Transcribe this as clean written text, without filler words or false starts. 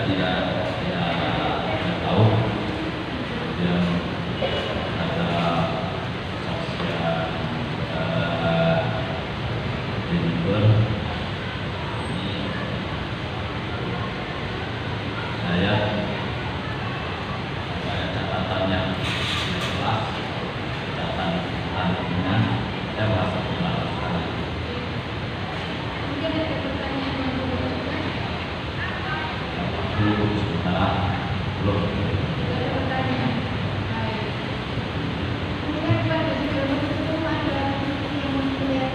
tidak tahu yang ada saksian Jennifer. Ini saya catatan yang jelas, catatan tandingan, saya merasa terlalu sekali. Mungkin ada pertanyaan yang berikutnya. Dulu sebentar belum. Tidak ada pertanyaan. Baik. Kemudian pada judul itu ada yang melihat.